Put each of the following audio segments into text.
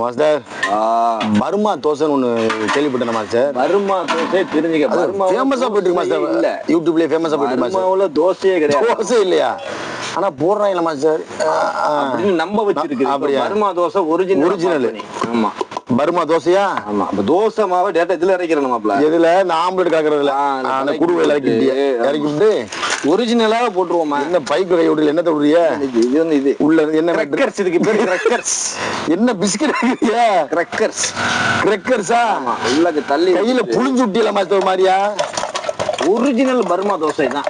Master Burma தோசைன்னு ஒண்ணு கேள்விப்பட்டேன் master. Burma dosa தெரிஞ்சுக்க. பர்மா ஃபேமஸா போயிட்டு இருக்கு மாஸ்டர். இல்ல யூடியூப்லயே ஃபேமஸா போயிட்டு இருக்கு மாஸ்டர். பர்மாவுல தோசையே கிடையாது. தோசை இல்லையா? ஆனா போடுறாங்க மாஸ்டர் அப்படின்னு நம்ப வச்சிருக்கு. அப்படியா? Burma dosa original. ஆமா பர்மா தோசையா? ஆமா. அப்ப தோசை மாவை டேட்டா இதுல இறக்கிறேன் மாப்ள. எதுல? இந்த ஆம்லெட் காக்குறதுல அந்த குடுவையில இறக்கிட்டு ஒரிஜினலா போட்டுருவோமா? என்ன பைக்கு கை விடல? என்ன தொடுறிய? இது வந்து இது உள்ள என்ன கிரக்கர்ஸ். இதுக்கு பேர் கிரக்கர்ஸ். என்ன பிஸ்கட் இருக்குறியா? கிரக்கர்ஸ். கிரக்கர்ஸா? ஆமா. உள்ளக்கு தள்ளி கையில புளிஞ்சு விட்டியல மாஸ்டர் மாதிரியா? ஒரிஜினல் பர்மா தோசை தான்.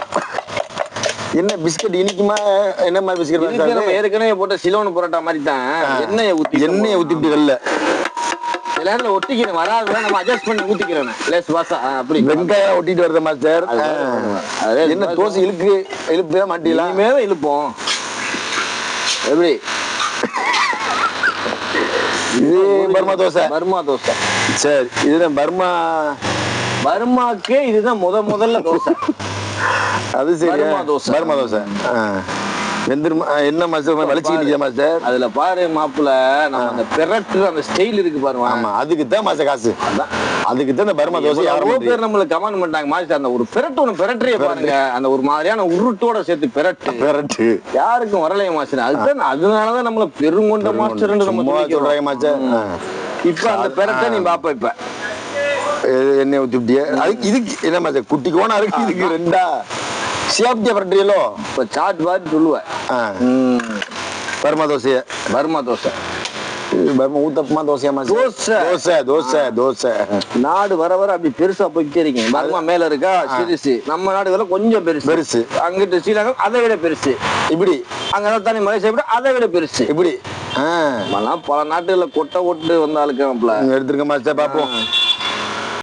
என்ன பிஸ்கட் இனிக்குமா? என்ன மாதிரி பிஸ்கட்? நம்ம ஏற்கனவே போட்ட சிலோன் பரோட்டா மாதிரி தான். எண்ணெயை ஊத்திட்டு வரல. எல்லாருல ஒட்டிக்கிறேன் வராது. நம்ம அட்ஜஸ்ட் பண்ணி ஊத்திக்கிறேன். லேஸ் வாசா அப்படி வெங்காயம் ஒட்டிட்டு வருது மாஸ்டர். என்ன தோசை இழுப்பே மாட்டீங்களா? இனிமேதான் இழுப்போம். எப்படி இது பர்மா தோசை. பர்மா தோசை. சரி, இதுதான் பர்மாக்கே இதுதான் முதல்ல தோசை. அது சரி. பர்மா தோசை. என்ன மாஸ்டர் வலிச்சுக்கிட்டு மாஸ்டர்? அதுல பாரு மாப்பிள்ள, நம்ம அந்த பெரட்டு அந்த ஸ்டைல் இருக்கு பாருங்க. ஆமா, அதுக்கு தான் மாஸ்டர் காசு. அதுக்கு தான் இந்த பர்மா தோசை. எவ்வளவு பேர் நம்மளுக்கு கமெண்ட் பண்ணிட்டாங்க மாஸ்டர், அந்த ஒரு பெரட்டு ஒண்ணு பெரட்டே பாருங்க, அந்த ஒரு மாதிரியான உருட்டோட சேர்த்து பெரட்டு யாருக்கும் வரலையே மாஸ்டர். அதுதான் அதனாலதான் நம்மள பெருங்கொண்ட மாஸ்டர் சொல்றாங்க மாஸ்டர். இப்ப அந்த பெரட்டை நீ பாப்ப. இப்ப எண்ணெய் ஊத்திட்டியே. அதுக்கு இதுக்கு என்ன மாஸ்டர் குட்டி கோணா இருக்கு. இதுக்கு ரெண்டா சேப்டியா பரட்டுறீங்களோ? இப்ப சாட் பாட்டு சொல்லுவேன். பர்மா தோசைய பர்மா தோசை. பர்மா ஊத்தப்பமா தோசையா மாஸ்டர்? தோசை. நாடு வர அப்படி பெருசா போய்கிட்டே இருக்கீங்க. பர்மா மேல இருக்கா சிறுசு. நம்ம நாடு வர கொஞ்சம் பெருசு. அங்கிட்டு ஸ்ரீலங்கா அதை விட பெருசு. இப்படி அங்க தானே மலேசியா விட அதை விட பெருசு. இப்படி பல நாட்டுல கொட்டை ஓட்டு வந்தாலுக்கு எடுத்துருக்க மாஸ்டர் பாப்போம்.